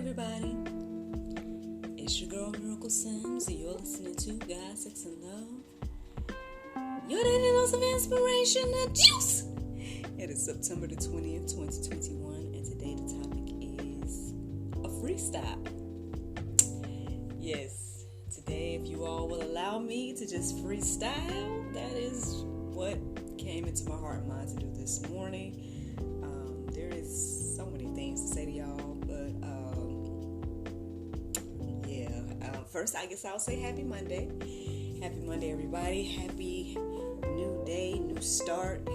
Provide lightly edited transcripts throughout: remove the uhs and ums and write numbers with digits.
everybody. It's your girl Miracle Sims. You're listening to God, Sex, and Love. Your daily dose of inspiration, the juice. It is September the 20th, 2021, and today the topic is a freestyle. Yes, today if you all will allow me to just freestyle, that is what came into my heart and mind to do this morning. There is so many things to say to y'all, but first I guess I'll say happy Monday. Happy Monday, everybody. Happy new day, new start. I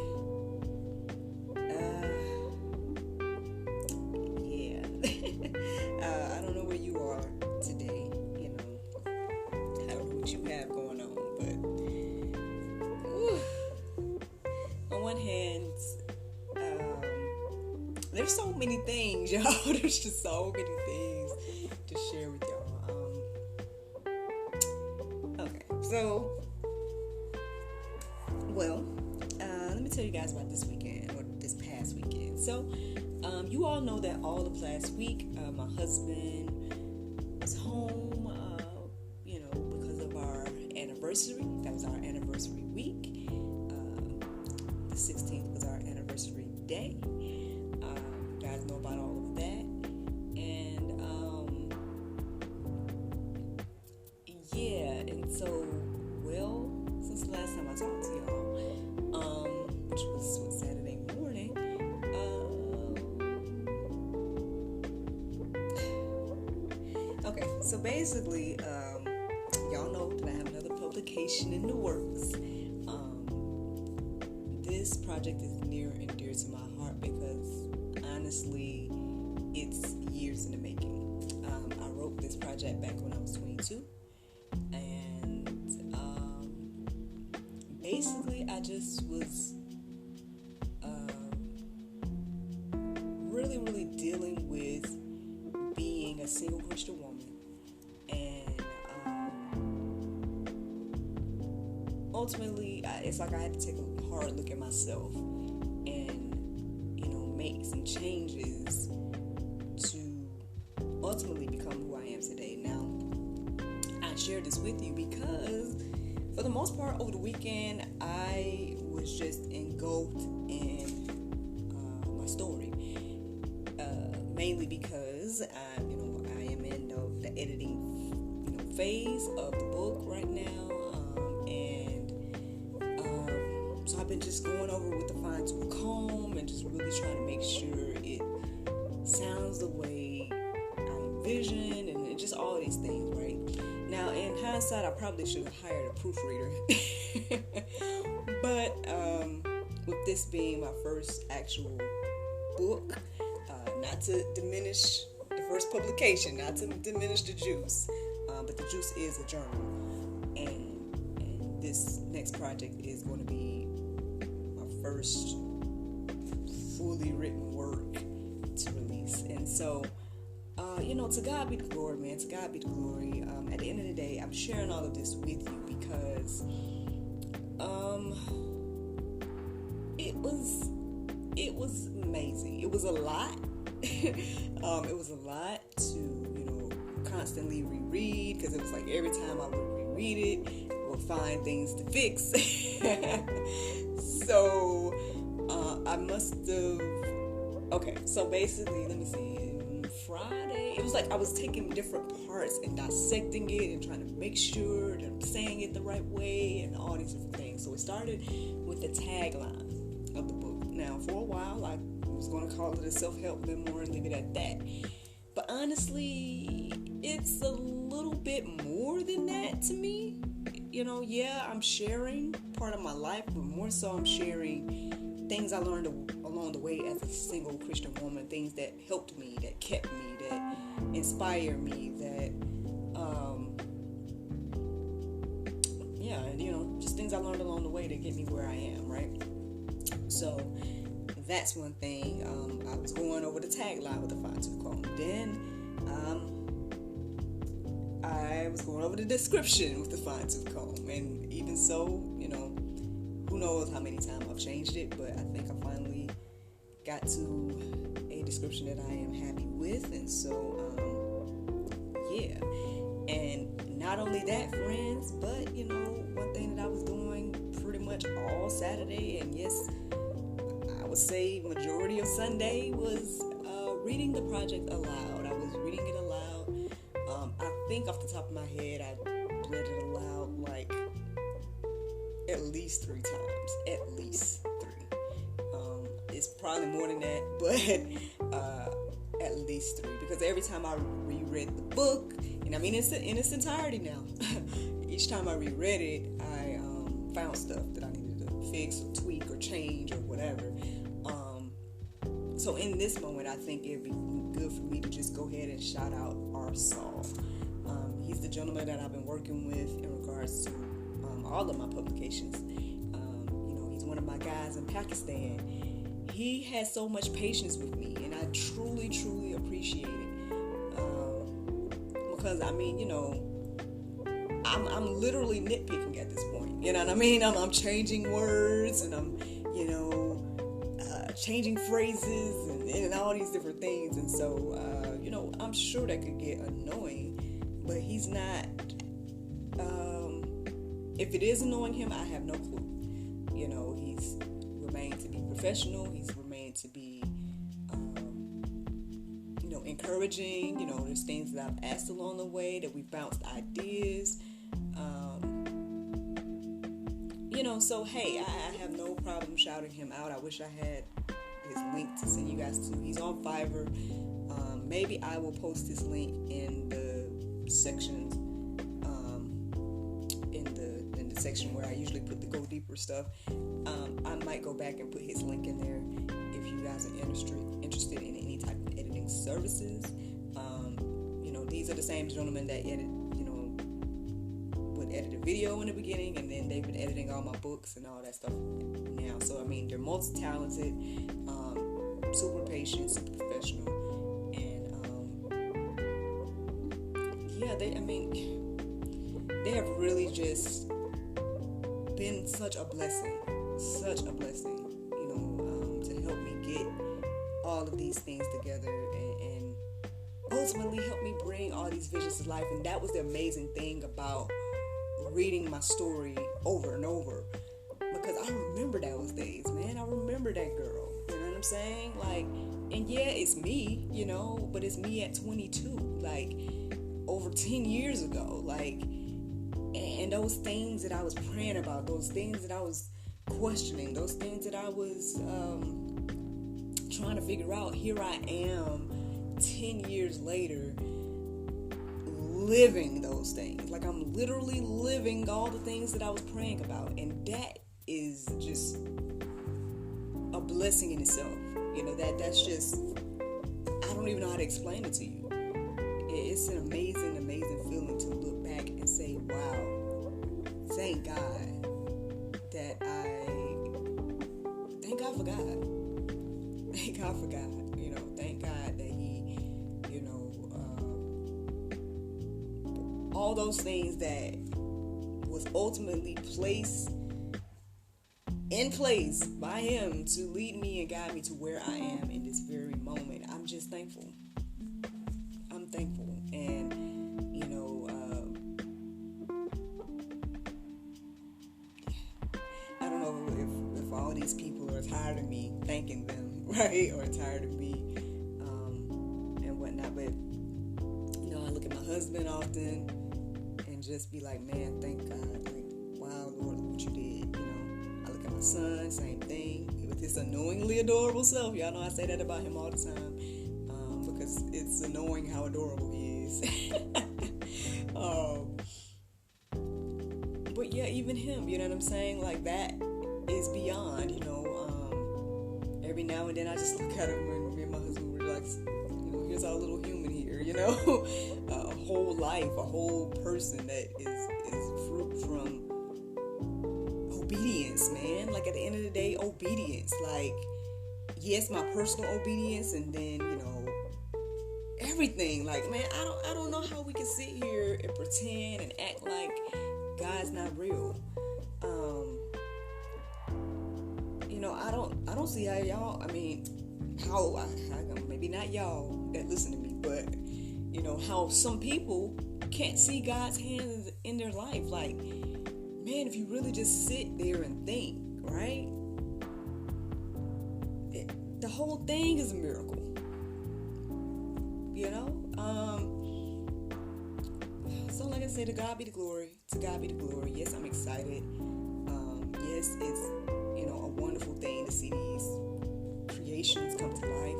don't know where you are today. I don't know what you have going on, but on one hand, there's so many things, y'all. There's just so many things to share with y'all. Let me tell you guys about this weekend, or this past weekend. So, you all know that all of last week, my husband was home, because of our anniversary. That was our anniversary week. The 16th was our anniversary day. You guys know about all of that. And so, since the last time I talked to y'all, which was Saturday morning, okay, so basically, y'all know that I have another publication in the works. This project is near and dear to my heart because, honestly, it's years in the making. I wrote this project back when I was 22. Basically, I just was really dealing with being a single Christian woman, and ultimately, it's like I had to take a hard look at myself and make some changes to ultimately become who I am today. Now, I share this with you because, for the most part, over the weekend, I was just engulfed in my story. Mainly because I am in the editing phase of the book right now, so I've been just going over with the fine-tooth comb and just really trying to make sure it sounds the way I envision, and just all these things, right? Now, in hindsight, I probably should have hired a proofreader. But with this being my first actual book, not to diminish the first publication, not to diminish the juice, but the juice is a journal. And this next project is going to be my first fully written work to release. And so, to God be the glory, man. To God be the glory. At the end of the day, I'm sharing all of this with you because it was amazing. It was a lot. It was a lot to constantly reread, because it was like every time I would reread it, I would find things to fix. So I must have. Okay, so basically, let me see. Friday, it was like I was taking different parts and dissecting it and trying to make sure that I'm saying it the right way and all these different things. So it started with the tagline of the book. Now, for a while, I was going to call it a self-help memoir and leave it at that. But honestly, it's a little bit more than that to me. I'm sharing part of my life, but more so I'm sharing things I learned along the way as a single Christian woman, things that helped me, that kept me, that inspired me, that, just things I learned along the way to get me where I am, right? So that's one thing. I was going over the tagline with the fine-tooth comb. Then I was going over the description with the fine-tooth comb, and even so, who knows how many times I've changed it, but I think I finally got to a description that I am happy with. And so yeah. And not only that, friends, but one thing that I was doing pretty much all Saturday, and yes, I would say majority of Sunday, was reading the project aloud. I was reading it aloud. I think off the top of my head, I read it aloud like at least 3 times. At least 3. It's probably more than that, but at least 3. Because every time I reread the book, and I mean it's in its entirety now. Each time I reread it, I found stuff that I needed to fix or tweak or change or whatever. So in this moment, I think it'd be good for me to just go ahead and shout out our Saul. He's the gentleman that I've been working with in regards to all of my publications. He's one of my guys in Pakistan. He has so much patience with me, and I truly, truly appreciate it. Because, I mean, I'm literally nitpicking at this point. You know what I mean? I'm changing words, and I'm, changing phrases and all these different things. And so, I'm sure that could get annoying, but he's not, if it is annoying him, I have no clue. He's remained to be professional. He's remained to be, encouraging. There's things that I've asked along the way that we bounced ideas. So hey, I have no problem shouting him out. I wish I had his link to send you guys to. He's on Fiverr. Maybe I will post his link in the sections, in the section where I usually put the Go Deeper stuff. I might go back and put his link in there if you guys are interested in any type of editing services. These are the same gentlemen that would edit a video in the beginning, and then they've been editing all my books and all that stuff now. So I mean, they're multi-talented, super patient, super professional, and they have really just been such a blessing, to help me get all of these things together and ultimately help me bring all these visions to life. And that was the amazing thing about reading my story over and over, because I remember those days, man. I remember that girl, you know what I'm saying? Like, and yeah, it's me, but it's me at 22, like over 10 years ago, like, and those things that I was praying about, those things that I was questioning, those things that I was trying to figure out, here I am 10 years later living those things. Like, I'm literally living all the things that I was praying about, and that is just a blessing in itself. That's just, I don't even know how to explain it to you. It's an amazing, amazing feeling to look back and say, wow, thank God for God. Thank God for God. Thank God that He, all those things that was ultimately placed in place by Him to lead me and guide me to where I am in this very moment. I'm just thankful. I'm thankful. And, I don't know if all these people are tired of me thanking them, right? Or tired of me and whatnot. But, I look at my husband often and just be like, man, thank God. Like, wow, Lord, look what you did. I look at my son, same thing. With his annoyingly adorable self. Y'all know I say that about him all the time. Because it's annoying how adorable he is. But yeah, even him, you know what I'm saying? Like, that is beyond, every now and then I just look at him and me and my husband were like, here's our little human here, a whole life, a whole person that is fruit from obedience, man. Like, at the end of the day, obedience. Like, yes, my personal obedience, and then, everything. Like, man, I don't know how we can sit here and pretend and act like God's not real. I don't see how y'all, maybe not y'all that listen to me, but how some people can't see God's hands in their life. Like, man, if you really just sit there and think, right? The whole thing is a miracle. So like I said, to God be the glory. To God be the glory. Yes, I'm excited. Yes, it's a wonderful thing to see these creations come to life.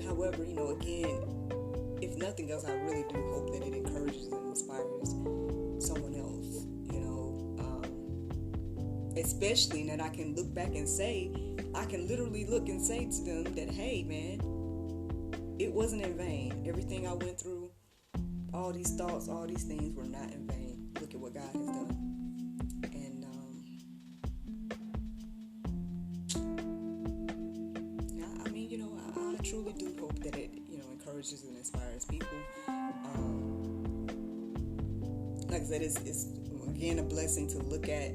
However, again, if nothing else, I really do hope that it encourages and inspires someone else. Especially that I can look back and say, I can literally look and say to them that, hey, man, it wasn't in vain. Everything I went through, all these thoughts, all these things were not in vain. Look at what God has done. And I truly do hope that it, encourages and inspires people. Like I said, it's again a blessing to look at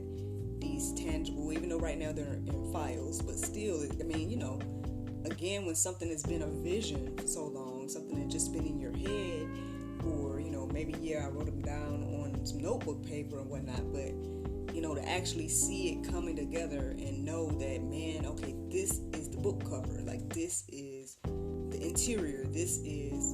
these tangible, even though right now they're in files, but still, again, when something has been a vision for so long, something that's just been in your head, or, maybe, I wrote them down on some notebook paper and whatnot, but, to actually see it coming together and know that, man, okay, this is the book cover, like, this is the interior, this is,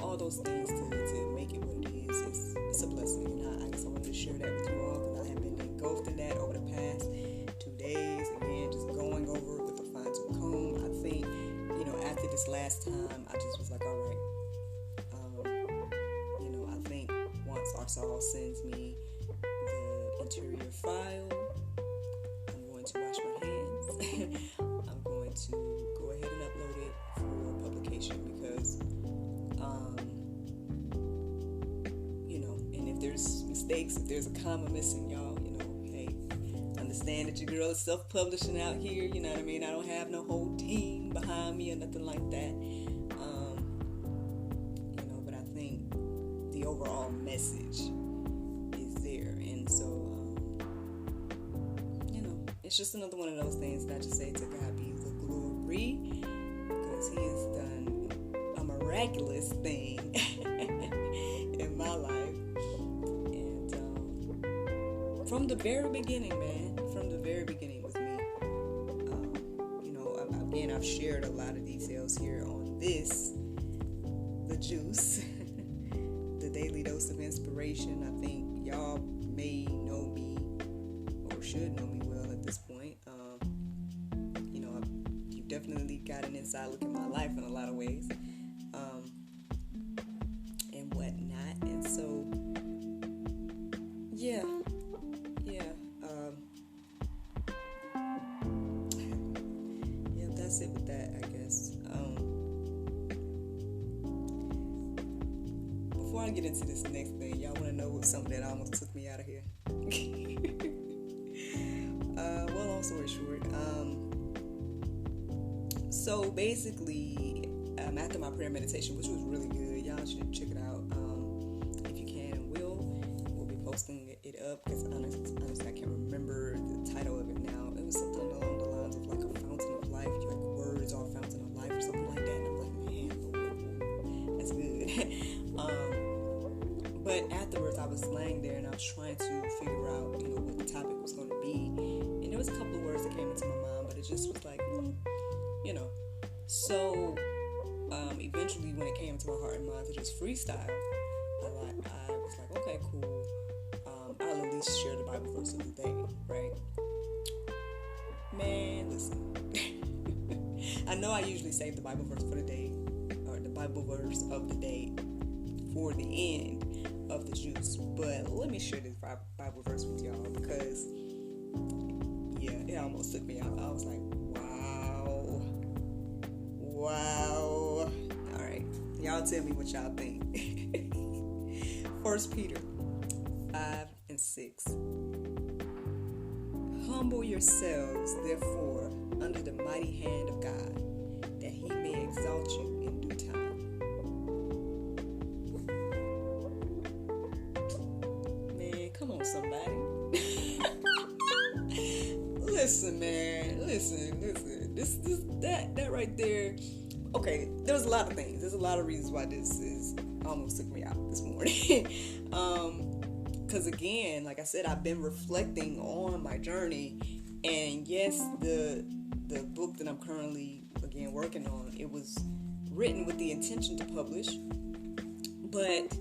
all those things to make it what it is. It's a blessing, and I guess I wanted to share that with you all, because I have been engulfed in that over the past 2 days. Again, just going over it with a fine-tooth comb. I think, after this last time, I just was like, all right. I think once Arsal sends me the interior file, I'm going to wash my hands. I'm going to go ahead and upload it for publication, because and if there's mistakes, if there's a comma missing, y'all, hey, understand that your girl is self-publishing out here, you know what I mean? I don't have no whole team behind me or nothing like that. But I think the overall message is there. And so, it's just another one of those things that I just say, to God be the glory, because he has done a miraculous thing in my life. And from the very beginning, man, from the very beginning with me, again, I've shared a lot of details here on this, the juice, the daily dose of inspiration. I think y'all may know me, or should know me well at this point. You've definitely got an inside look at my life in a lot of ways, and whatnot. And so, yeah, that's it with that, I guess. Before I get into this next thing, y'all want to know what something that almost took me out of here? Long story short, so basically, after my prayer meditation, which was really good, y'all should check it out. If you can, we'll be posting it up, because honestly, I can't remember the title of it now. It was something along the lines of like a fountain of life. You like words are a fountain of life or something like that. And I'm like, man, that's good. But afterwards, I was laying there and I was trying to figure out, what the topic was going to be. And there was a couple of words that came into my mind, but it just was like, So, eventually, when it came to my heart and mind to just freestyle, I was like, okay, cool. I'll at least share the Bible verse of the day, right? Man, listen. I know I usually save the Bible verse for the day, or the Bible verse of the day for the end of the juice, but let me share this Bible verse with y'all, because it almost took me out. I was like, wow. Alright, y'all tell me what y'all think. 1 Peter 5:6. Humble yourselves, therefore, under the mighty hand of God, that he may exalt you in due time. Man, come on, somebody. listen, man. Listen. That right there. Okay, there's a lot of things. There's a lot of reasons why this is almost took me out this morning. Because again, like I said, I've been reflecting on my journey, and yes, the book that I'm currently again working on, it was written with the intention to publish, but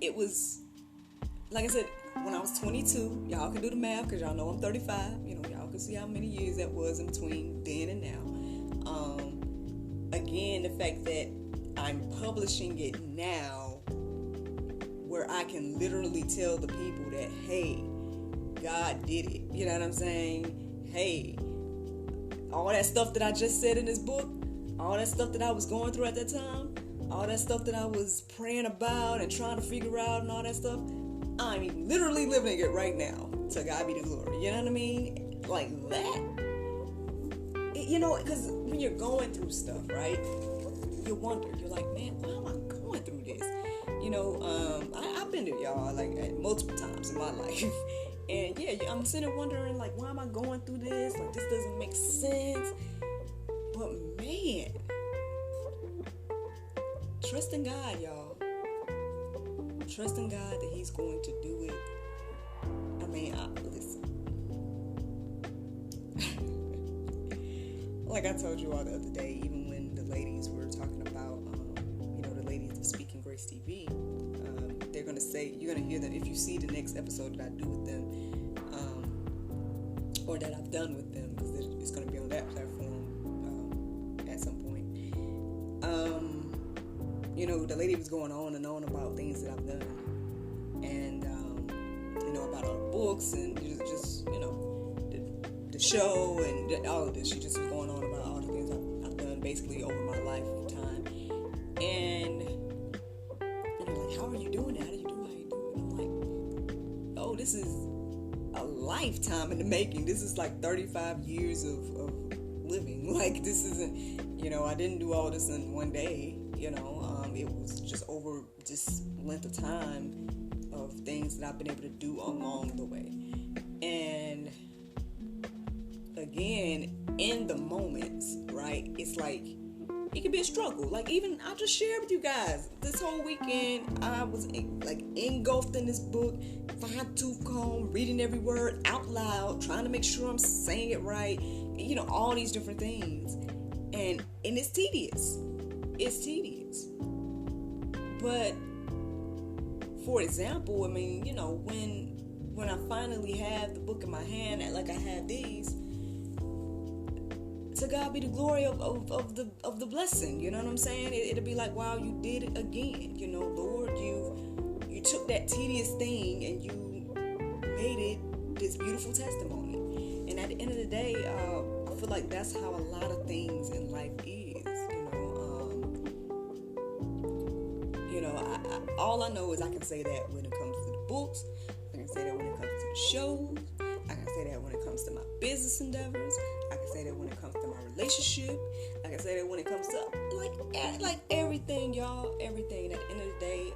it was, like I said, when I was 22, y'all can do the math because y'all know I'm 35. You know, y'all can see how many years that was in between then and now. Again, the fact that I'm publishing it now, where I can literally tell the people that, hey, God did it. You know what I'm saying? Hey, all that stuff that I just said in this book, all that stuff that I was going through at that time, all that stuff that I was praying about and trying to figure out and all that stuff, I'm literally living it right now. To God be the glory. You know what I mean? Like that. You know, because when you're going through stuff, right, you wonder. You're like, man, why am I going through this? You know, I've been there, y'all, like multiple times in my life. And yeah, I'm sitting there wondering, like, why am I going through this? Like, this doesn't make sense. But man, trust in God, y'all. Trust in God that He's going to do it. I mean, listen. Like I told you all the other day, even when the ladies were talking about, the ladies of Speaking Grace TV, they're going to say, you're going to hear them, if you see the next episode that I do with them, or that I've done with them, because it's going to be on that platform at some point. The lady was going on and on about things that I've done, and, about our books, and just the show, and all of this. She just was going on about all the things I've done basically over my lifetime. And like, how are you doing that? How do you do it? I'm like, oh, this is a lifetime in the making. This is like 35 years of living. Like, this isn't, I didn't do all this in one day. It was just over this length of time of things that I've been able to do along the way. And again, in the moments, right, it's like it can be a struggle. Like, even I just shared with you guys this whole weekend, I was engulfed in this book, fine tooth comb, reading every word out loud, trying to make sure I'm saying it right, all these different things, and it's tedious. It's tedious. But for example, I mean, when I finally have the book in my hand, like I have these, to God be the glory of the blessing. You know what I'm saying? It'll be like, wow, you did it again. Lord, you took that tedious thing and you made it this beautiful testimony. And at the end of the day, I feel like that's how a lot of things in life is. All I know is I can say that when it comes to the books, I can say that when it comes to the shows, I can say that when it comes to my business endeavors, I can say that when it comes to my relationship, I can say that when it comes to like everything, y'all, everything. At the end of the day,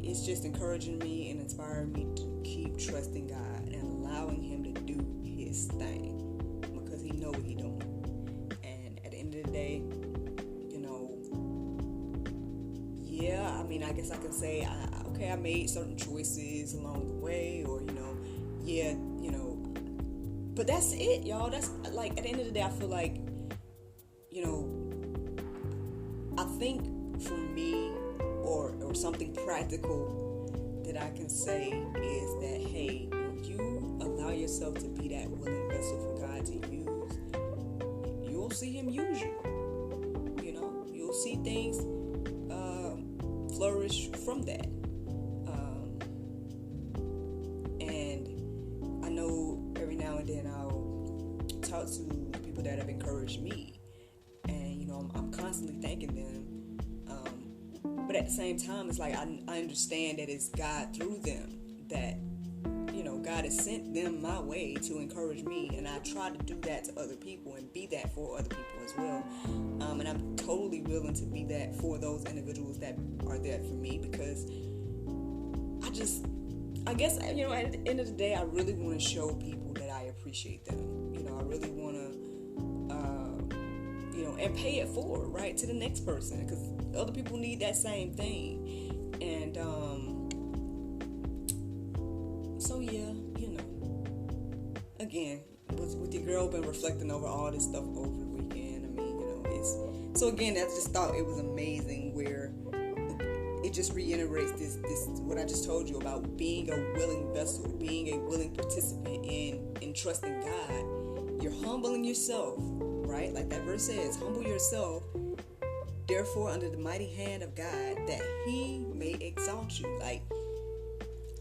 it's just encouraging me and inspiring me to keep trusting God and allowing Him to do His thing, because He know what He doing. And at the end of the day, I guess I can say, I made certain choices along the way, or, but that's it, y'all. That's, like, at the end of the day, I feel like, I think for me, or something practical that I can say is that, hey, when you allow yourself to be that willing vessel for God to use, you'll see Him use you. You'll see things flourish from that. And I know every now and then I'll talk to people that have encouraged me, and I'm constantly thanking them. But at the same time, it's like I understand that it's God through them that God has sent them my way to encourage me, and I try to do that to other people and be that for other people as well. And I'm totally willing to be that for those individuals that are there for me, because I guess, at the end of the day, I really want to show people that appreciate them. I really want to, and pay it forward, right, to the next person, because other people need that same thing. And so yeah, again, with your girl been reflecting over all this stuff over the weekend. I mean, so again, I just thought it was amazing where it just reiterates this what I just told you about being a willing vessel, being a willing participant in trusting God. You're humbling yourself, right? Like that verse says, humble yourself, therefore, under the mighty hand of God, that He may exalt you. Like,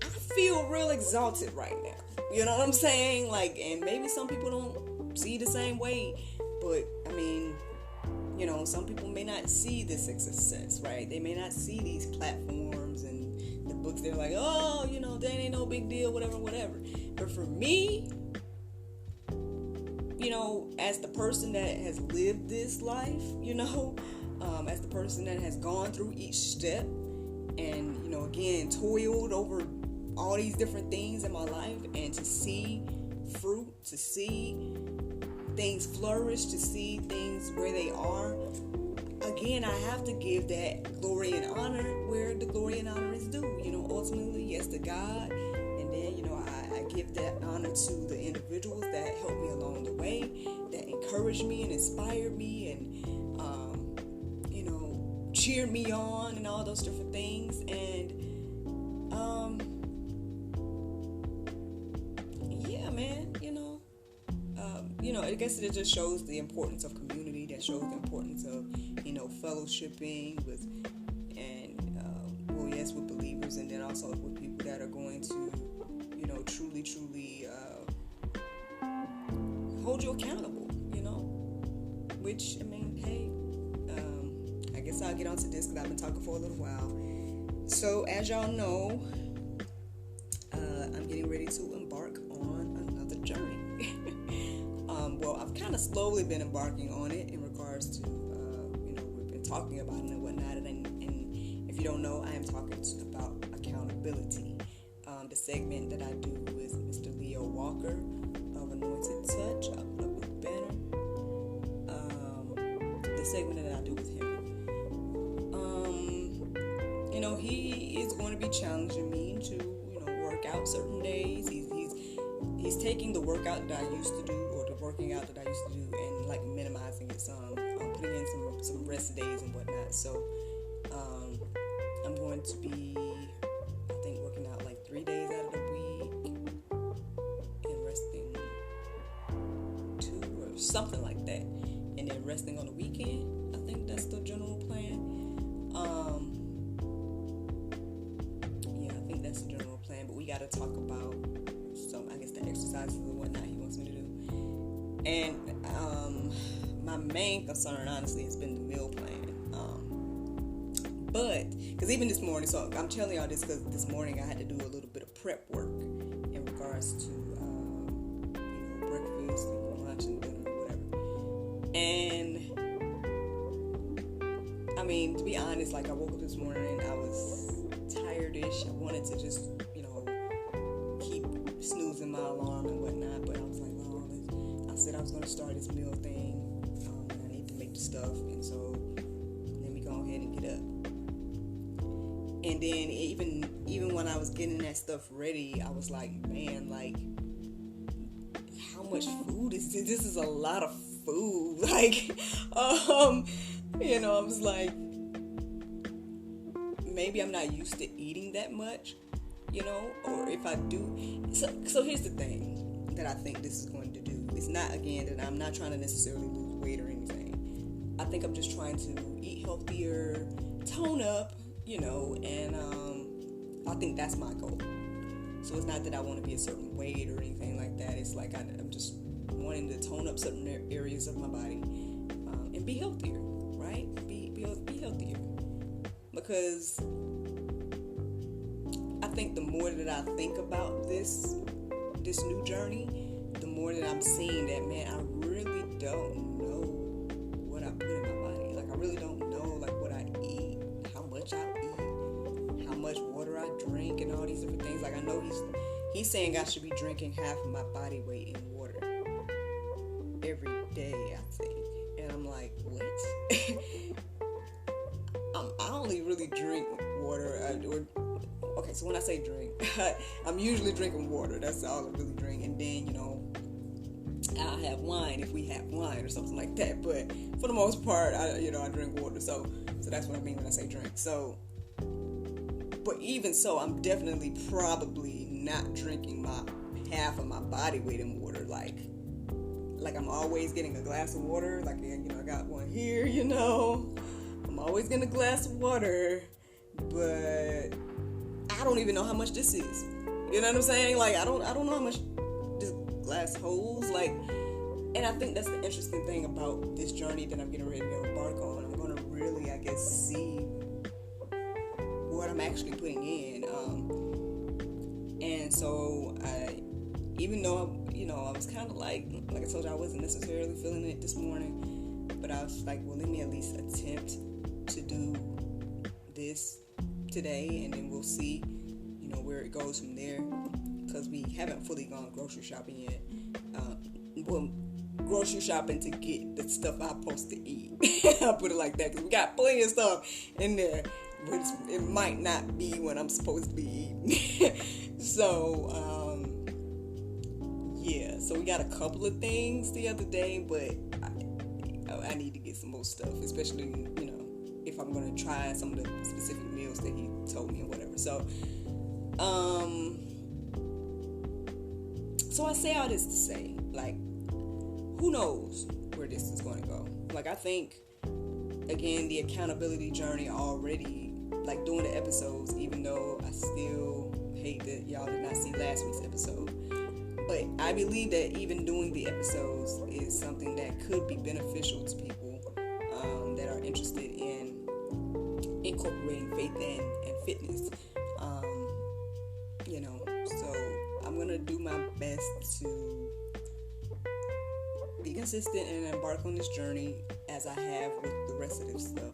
I feel real exalted right now. You know what I'm saying? Like, and maybe some people don't see the same way, but I mean, some people may not see this success, right? They may not see these platforms and the books. They're like, oh, that ain't no big deal, whatever. But for me, as the person that has lived this life, as the person that has gone through each step and, again, toiled over all these different things in my life, and to see fruit, to see things flourish, to see things where they are, again, I have to give that glory and honor where the glory and honor is due. Ultimately, yes, to God, and then, I give that honor to the individuals that helped me along the way, that encouraged me and inspired me and, cheered me on and all those different things. And, yeah, man, I guess it just shows the importance of community, that shows the importance of, fellowshipping with, and, with believers, and then also with people that are going to, truly hold you accountable, which, I mean, hey, I guess I'll get onto this because I've been talking for a little while. So, as y'all know, I'm getting ready to embark on another journey. I've kind of slowly been embarking on it in regards to, we've been talking about it and whatnot, and if you don't know, I am talking about accountability. The segment that I do with Mr. Leo Walker of Anointed Touch, I'll put up a banner. The segment that I do with him. He is going to be challenging me to, work out certain days. He's taking the workout that I used to do, or the working out that I used to do, and like minimizing it some, putting in some rest days and whatnot. So I'm going to be, I think, working out like 3 days out of the week and resting 2 or something like that, and then resting on the weekend. I think that's the general plan. But we got to talk about the exercises and whatnot he wants me to do. And my main concern, honestly, has been the meal plan. But because even this morning, so I'm telling y'all this because this morning I had to do a little bit of prep work in regards to breakfast and lunch and dinner or whatever. And I mean, to be honest, like I woke up this morning and I was tired-ish. I wanted to just keep snoozing my alarm and whatnot, but I was like, no, I said I was going to start this meal thing, and I need to make the stuff, and so let me go ahead and get up. And then even when I was getting that stuff ready, I was like, man, like, how much food is this? This is a lot of food. Like, I was like, maybe I'm not used to eating that much, or if I do. So here's the thing that I think this is going to do. It's not, again, that I'm not trying to necessarily lose weight or anything. I think I'm just trying to eat healthier, tone up, and I think that's my goal. So it's not that I want to be a certain weight or anything like that. It's like I'm just wanting to tone up certain areas of my body and be healthier, right? Be healthier. Because I think the more that I think about this new journey, the more that I'm seeing that, man, I really don't know what I put in my body. Like, I really don't know, like, what I eat, how much I eat, how much water I drink, and all these different things. Like, I know he's saying I should be drinking half of my body weight in water. every day, I think. And I'm like, what? I only really drink water. Okay, so when I say drink, I'm usually drinking water. That's all I really drink. And then, I'll have wine if we have wine or something like that. But for the most part, I drink water. So that's what I mean when I say drink. So, but even so, I'm definitely probably not drinking my half of my body weight in water. Like I'm always getting a glass of water. Like, I got one here, I'm always getting a glass of water, but I don't even know how much this is. You know what I'm saying? Like, I don't know how much this glass holds. Like, and I think that's the interesting thing about this journey that I'm getting ready to embark on. I'm going to really, I guess, see what I'm actually putting in. And so even though I was kind of like I told you, I wasn't necessarily feeling it this morning, but I was like, well, let me at least attempt to do this today, and then we'll see, where it goes from there, because we haven't fully gone grocery shopping yet. Grocery shopping to get the stuff I'm supposed to eat. I'll put it like that, because we got plenty of stuff in there, but it might not be what I'm supposed to be eating. So, yeah, so we got a couple of things the other day, but I need to get some more stuff, especially, if I'm going to try some of the specific meals that he told me or whatever. So, I say all this to say, like, who knows where this is going to go? Like, I think, again, the accountability journey already, like, doing the episodes, even though I still hate that y'all did not see last week's episode. But I believe that even doing the episodes is something that could be beneficial to people that are interested in incorporating faith and fitness. So I'm going to do my best to be consistent and embark on this journey as I have with the rest of this stuff.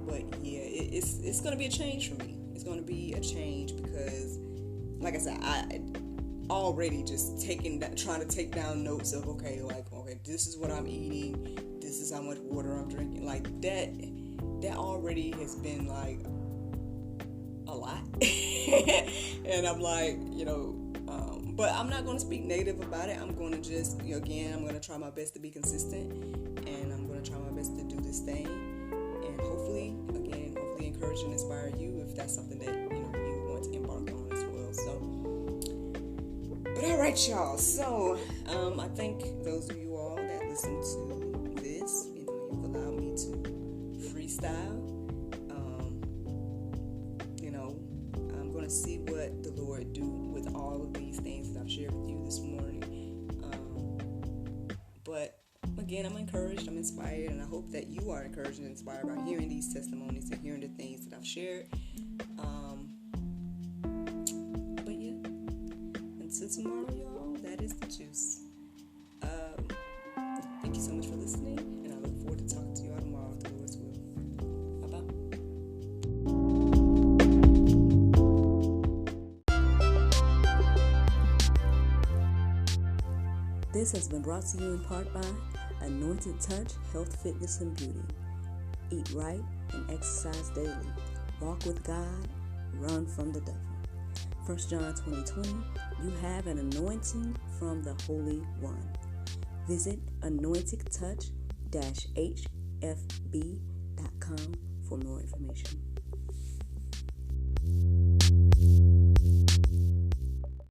But yeah, it's going to be a change for me. It's going to be a change because, like I said, I already just trying to take down notes of, okay, this is what I'm eating, this is how much water I'm drinking. Like, that already has been, like, a lot. And I'm like, but I'm not going to speak negative about it. I'm going to just, again, I'm going to try my best to be consistent, and I'm going to try my best to do this thing, and hopefully encourage and inspire you if that's something that, you want to embark on as well. So, but all right, y'all. So, I thank those of you all that listen to this. You've allowed me to freestyle. I'm going to see what the Lord do with all of these things that I've shared with you this morning. But again, I'm encouraged, I'm inspired, and I hope that you are encouraged and inspired by hearing these testimonies and hearing the things that I've shared. But yeah, until tomorrow, y'all, that is the juice. Thank you so much for listening, and I look forward to talking to you all tomorrow if the Lord's will. Bye-bye. This has been brought to you in part by Anointed Touch, Health, Fitness, and Beauty. Eat right and exercise daily. Walk with God, run from the devil. 1 John 20:20, you have an anointing from the Holy One. Visit anointedtouch-hfb.com for more information.